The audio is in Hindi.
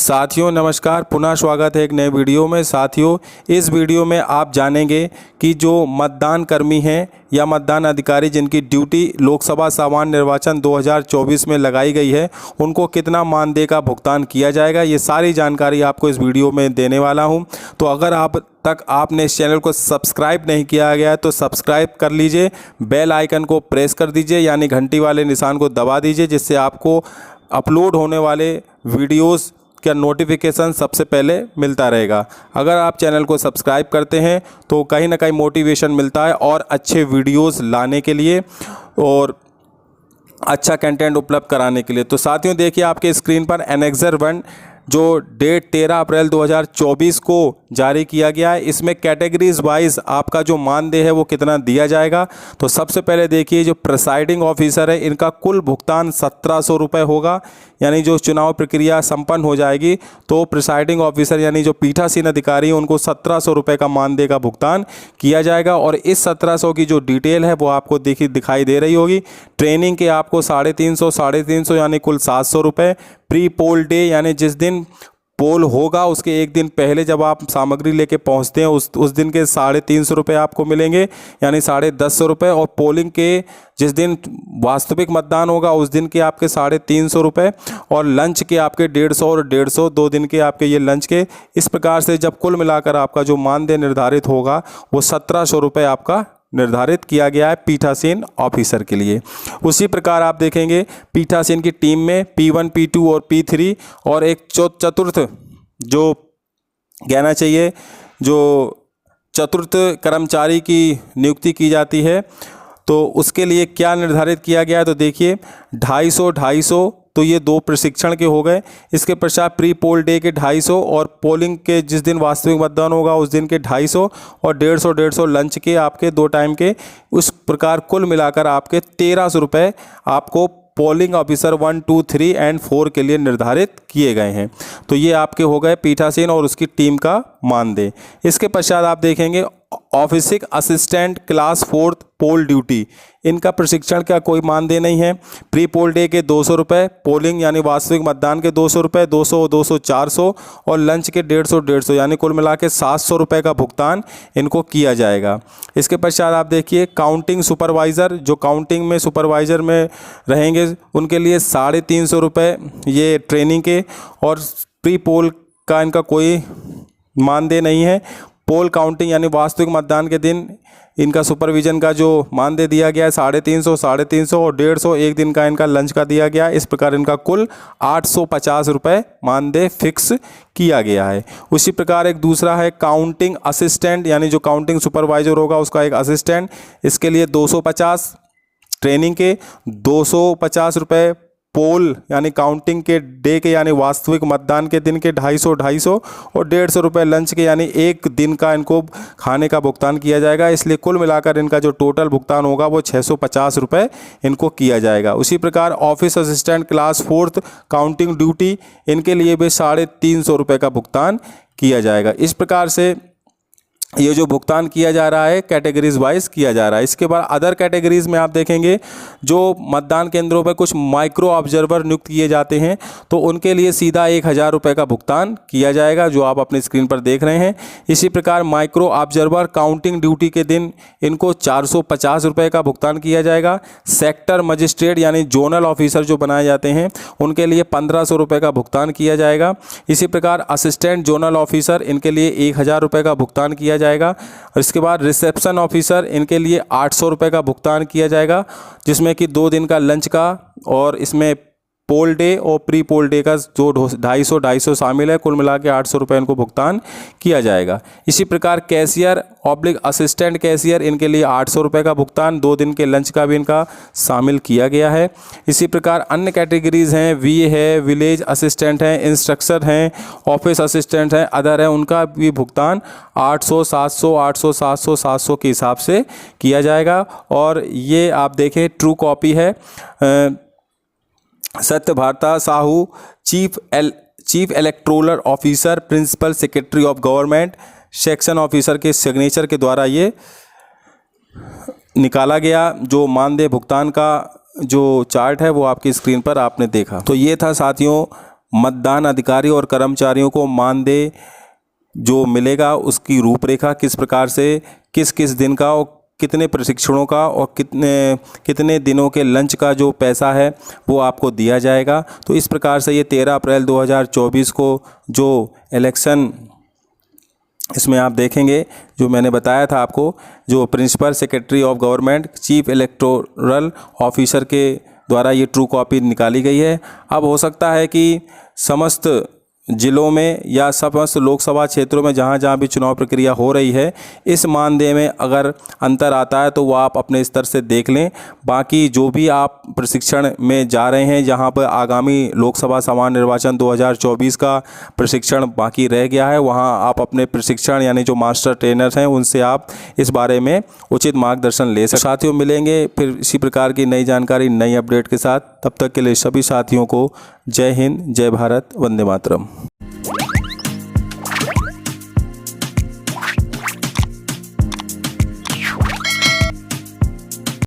साथियों नमस्कार, पुनः स्वागत है एक नए वीडियो में। साथियों, इस वीडियो में आप जानेंगे कि जो मतदान कर्मी हैं या मतदान अधिकारी जिनकी ड्यूटी लोकसभा सामान्य निर्वाचन 2024 में लगाई गई है, उनको कितना मानदेय का भुगतान किया जाएगा। ये सारी जानकारी आपको इस वीडियो में देने वाला हूं। तो अगर आप तक आपने इस चैनल को सब्सक्राइब नहीं किया गया है तो सब्सक्राइब कर लीजिए, बेल आइकन को प्रेस कर दीजिए यानी घंटी वाले निशान को दबा दीजिए, जिससे आपको अपलोड होने वाले वीडियोस का नोटिफिकेशन सबसे पहले मिलता रहेगा। अगर आप चैनल को सब्सक्राइब करते हैं तो कहीं ना कहीं मोटिवेशन मिलता है और अच्छे वीडियोस लाने के लिए और अच्छा कंटेंट उपलब्ध कराने के लिए। तो साथियों देखिए आपके स्क्रीन पर एनेक्सर 1 जो डेट 13 अप्रैल 2024 को जारी किया गया है, इसमें कैटेगरीज वाइज आपका जो मानदेय है वो कितना दिया जाएगा। तो सबसे पहले देखिए जो प्रिसाइडिंग ऑफिसर है, इनका कुल भुगतान 1700 रुपये होगा। यानी जो चुनाव प्रक्रिया संपन्न हो जाएगी तो प्रिसाइडिंग ऑफिसर यानी जो पीठासीन अधिकारी हैं उनको 1700 रुपये का मानदेय का भुगतान किया जाएगा। और इस 1700 की जो डिटेल है वो आपको दिखाई दे रही होगी। ट्रेनिंग के आपको 350 यानी कुल 700 रुपये। प्री पोल डे यानी जिस दिन पोल होगा उसके एक दिन पहले जब आप सामग्री लेके पहुंचते हैं उस दिन के 350 रुपये आपको मिलेंगे यानी 150 रुपये। और पोलिंग के जिस दिन वास्तविक मतदान होगा उस दिन के आपके 350 रुपये। और लंच के आपके 150 और 150, 2 दिन के आपके ये लंच के। इस प्रकार से जब कुल मिलाकर आपका जो मानदेय निर्धारित होगा वो 1700 रुपये आपका निर्धारित किया गया है पीठासीन ऑफिसर के लिए। उसी प्रकार आप देखेंगे पीठासीन की टीम में P1, P2 और P3 और एक चतुर्थ जो कहना चाहिए जो चतुर्थ कर्मचारी की नियुक्ति की जाती है, तो उसके लिए क्या निर्धारित किया गया है। तो देखिए 250 तो ये 2 प्रशिक्षण के हो गए। इसके पश्चात प्री पोल डे के 250 और पोलिंग के जिस दिन वास्तविक मतदान होगा उस दिन के 250 और 150 लंच के आपके 2 टाइम के। उस प्रकार कुल मिलाकर आपके 1300 रुपये आपको पोलिंग ऑफिसर 1, 2, 3 और 4 के लिए निर्धारित किए गए हैं। तो ये आपके हो गए पीठासीन और उसकी टीम का मानदेय। इसके पश्चात आप देखेंगे ऑफिसिक असिस्टेंट क्लास 4 पोल ड्यूटी, इनका प्रशिक्षण का कोई मानदेय नहीं है। प्री पोल डे के 200 रुपये, पोलिंग यानी वास्तविक मतदान के 200 रुपये, 200, 200, 400 और लंच के 150 यानी कुल मिला के 700 रुपये का भुगतान इनको किया जाएगा। इसके पश्चात आप देखिए काउंटिंग सुपरवाइज़र, जो काउंटिंग में सुपरवाइज़र में रहेंगे उनके लिए 350 रुपये ये ट्रेनिंग के। और प्री पोल का इनका कोई मानदेय नहीं है। पोल काउंटिंग यानी वास्तविक मतदान के दिन इनका सुपरविजन का जो मानदेय दिया गया है 350 और 150, एक दिन का इनका लंच का दिया गया है। इस प्रकार इनका कुल 850 रुपये मानदेय फिक्स किया गया है। उसी प्रकार एक दूसरा है काउंटिंग असिस्टेंट, यानी जो काउंटिंग सुपरवाइजर होगा उसका एक असिस्टेंट, इसके लिए 250 ट्रेनिंग के, 250 रुपये पोल यानी काउंटिंग के डे के यानी वास्तविक मतदान के दिन के 250 और 150 रुपये लंच के यानी एक दिन का इनको खाने का भुगतान किया जाएगा। इसलिए कुल मिलाकर इनका जो टोटल भुगतान होगा वो 650 रुपये इनको किया जाएगा। उसी प्रकार office assistant class 4 counting duty, इनके लिए भी 350 रुपये का भुगतान किया जाएगा। इस प्रकार से ये जो भुगतान किया जा रहा है कैटेगरीज वाइज किया जा रहा है। इसके बाद अदर कैटेगरीज में आप देखेंगे जो मतदान केंद्रों पर कुछ माइक्रो ऑब्जर्वर नियुक्त किए जाते हैं तो उनके लिए सीधा 1000 रुपये का भुगतान किया जाएगा, जो आप अपनी स्क्रीन पर देख रहे हैं। इसी प्रकार माइक्रो ऑब्जर्वर काउंटिंग ड्यूटी के दिन इनको 450 रुपये का भुगतान किया जाएगा। सेक्टर मजिस्ट्रेट यानी जोनल ऑफिसर जो बनाए जाते हैं उनके लिए 1500 रुपये का भुगतान किया जाएगा। इसी प्रकार असिस्टेंट जोनल ऑफिसर इनके लिए 1000 रुपये का भुगतान किया जाएगा। और इसके बाद रिसेप्शन ऑफिसर इनके लिए 800 रुपये का भुगतान किया जाएगा, जिसमें कि 2 दिन का लंच का और इसमें पोल डे और प्री पोल डे का जो 250 शामिल है, कुल मिला के 800 रुपये इनको भुगतान किया जाएगा। इसी प्रकार कैशियर ऑब्लिक असिस्टेंट कैशियर इनके लिए 800 रुपये का भुगतान, 2 दिन के लंच का भी इनका शामिल किया गया है। इसी प्रकार अन्य कैटेगरीज हैं, वीए है, विलेज असिस्टेंट हैं, इंस्ट्रक्टर हैं, ऑफिस असिस्टेंट हैं, अदर है, उनका भी भुगतान 800, 700, 800, 700, 700 के हिसाब से किया जाएगा। और ये आप देखें ट्रू कॉपी है Satyabrata Sahoo chief electoral officer principal secretary of government section officer के सिग्नेचर के द्वारा ये निकाला गया जो मानदेय भुगतान का जो चार्ट है वो आपकी स्क्रीन पर आपने देखा। तो ये था साथियों मतदान अधिकारी और कर्मचारियों को मानदेय जो मिलेगा उसकी रूपरेखा, किस प्रकार से किस किस दिन का और कितने प्रशिक्षणों का और कितने दिनों के लंच का जो पैसा है वो आपको दिया जाएगा। तो इस प्रकार से ये 13 अप्रैल 2024 को जो इलेक्शन, इसमें आप देखेंगे जो मैंने बताया था आपको, जो principal secretary of government chief electoral officer के द्वारा ये ट्रू कॉपी निकाली गई है। अब हो सकता है कि समस्त जिलों में या समस्त लोकसभा क्षेत्रों में जहाँ जहाँ भी चुनाव प्रक्रिया हो रही है, इस मानदेय में अगर अंतर आता है तो वो आप अपने स्तर से देख लें। बाकी जो भी आप प्रशिक्षण में जा रहे हैं, जहाँ पर आगामी लोकसभा सामान्य निर्वाचन 2024 का प्रशिक्षण बाकी रह गया है, वहाँ आप अपने प्रशिक्षण यानी जो मास्टर ट्रेनर्स हैं उनसे आप इस बारे में उचित मार्गदर्शन ले सकते। साथियों, मिलेंगे फिर इसी प्रकार की नई जानकारी नई अपडेट के साथ। तब तक के लिए सभी साथियों को जय हिंद, जय भारत, वंदे मातरम।